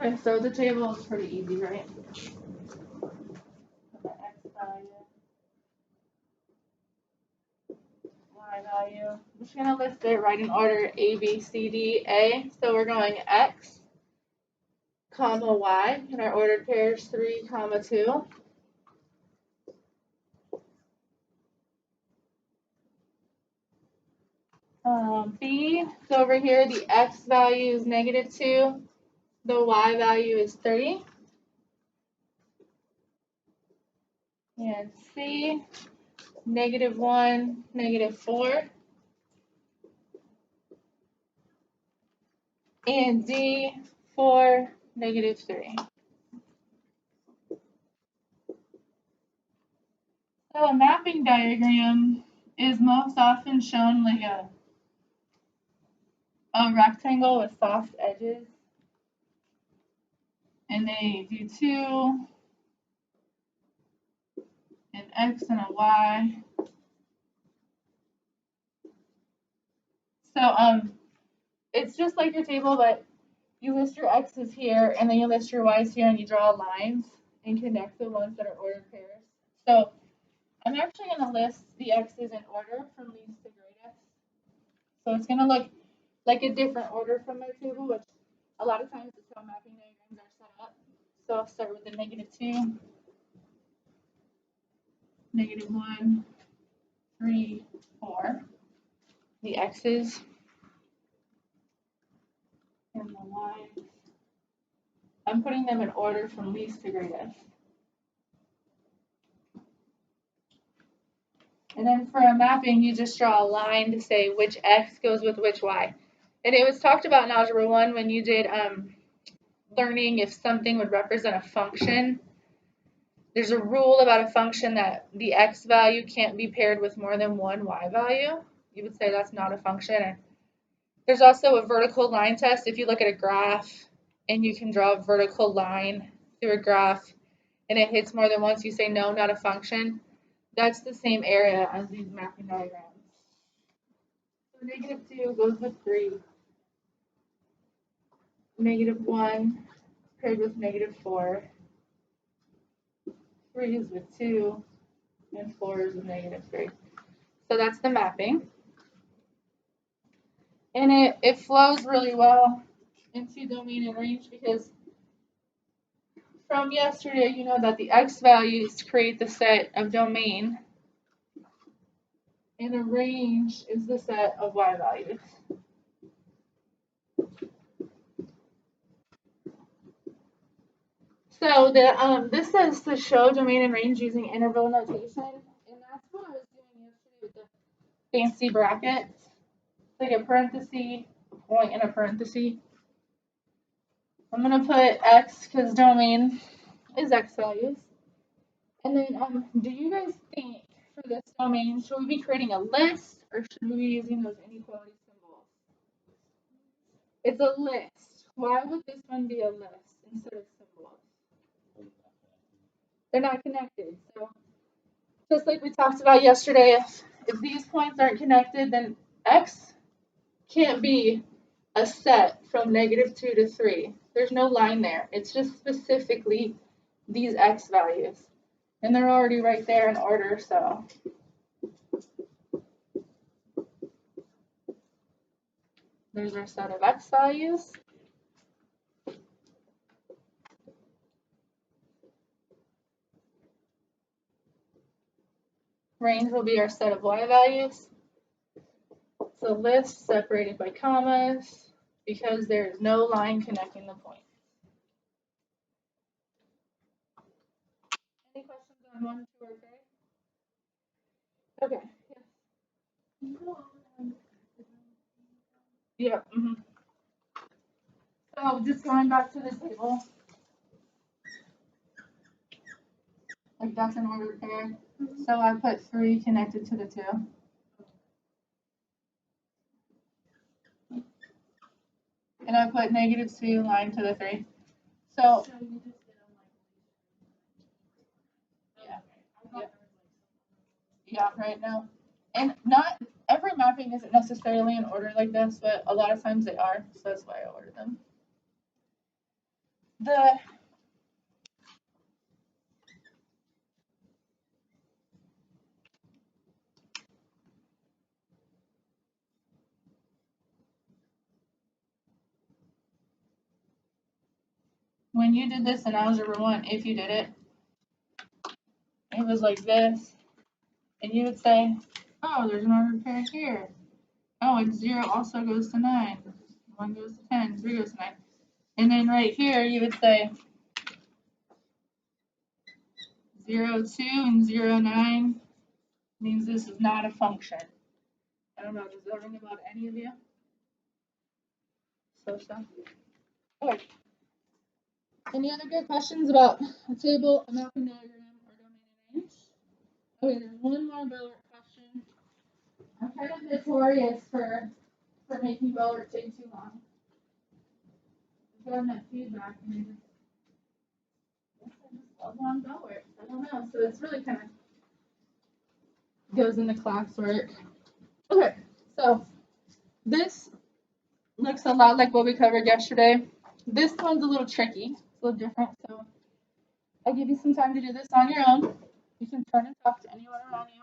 Okay, so the table is pretty easy, right? The x value, y value. I'm just gonna list it right in order: A, B, C, D, A. So we're going x, comma y, in our ordered pairs 3, comma 2. B, so over here the x value is -2, the y value is 30. And C, -1, -4. And D, 4, -3. So a mapping diagram is most often shown like a rectangle with soft edges. And they do 2, an x and a y. So it's just like your table, but you list your x's here, and then you list your y's here, and you draw lines and connect the ones that are ordered pairs. So I'm actually going to list the x's in order from least to greatest. So it's going to look like a different order from my table, which a lot of times is how mapping diagrams are set up. So I'll start with the -2, -1, 3, 4. The x's and the y's. I'm putting them in order from least to greatest. And then for a mapping, you just draw a line to say which x goes with which y. And it was talked about in Algebra 1 when you did learning if something would represent a function. There's a rule about a function that the x value can't be paired with more than one y value. You would say that's not a function. There's also a vertical line test. If you look at a graph and you can draw a vertical line through a graph and it hits more than once, you say no, not a function. That's the same area as these mapping diagrams. So -2 goes with 3. -1 paired with -4. 3 is with 2. And 4 is with -3. So that's the mapping. And it flows really well into domain and range because from yesterday, you know that the x values create the set of domain, and a range is the set of y values. So this says to show domain and range using interval notation, and that's what I was doing yesterday with the fancy brackets, like a parenthesis, a point, and a parenthesis. I'm gonna put x because domain is x values. And then do you guys think for this domain, should we be creating a list or should we be using those inequality symbols? It's a list. Why would this one be a list instead of symbols? They're not connected. So just like we talked about yesterday, if these points aren't connected, then x can't be a set from -2 to 3. There's no line there. It's just specifically these x values. And they're already right there in order, so. There's our set of x values. Range will be our set of y values. It's a list separated by commas because there is no line connecting the points. Any questions on 1, 2, or 3? Okay. Yeah. So just going back to the table. Like that's an ordered pair. So I put 3 connected to the 2. And I put -2 line to the 3. So yeah, right now. And not every mapping isn't necessarily in order like this, but a lot of times they are. So that's why I ordered them. When you did this in algebra 1, if you did it, it was like this, and you would say, oh, there's an ordered pair here. Oh, and 0 also goes to 9. 1 goes to 10, 3 goes to 9. And then right here, you would say 0, 2 and 0, 9 means this is not a function. I don't know, does that ring about any of you? So. Okay. Any other good questions about a table, a mapping diagram, or domain and range? Okay, there's one more Bellert question. I'm kind of notorious for making Bellert take too long. I've gotten that feedback, and I just love on Bellert. I don't know, so it's really kind of goes into classwork. Okay, so this looks a lot like what we covered yesterday. This one's a little tricky. It's a little different, so I'll give you some time to do this on your own. You can turn and talk to anyone around you.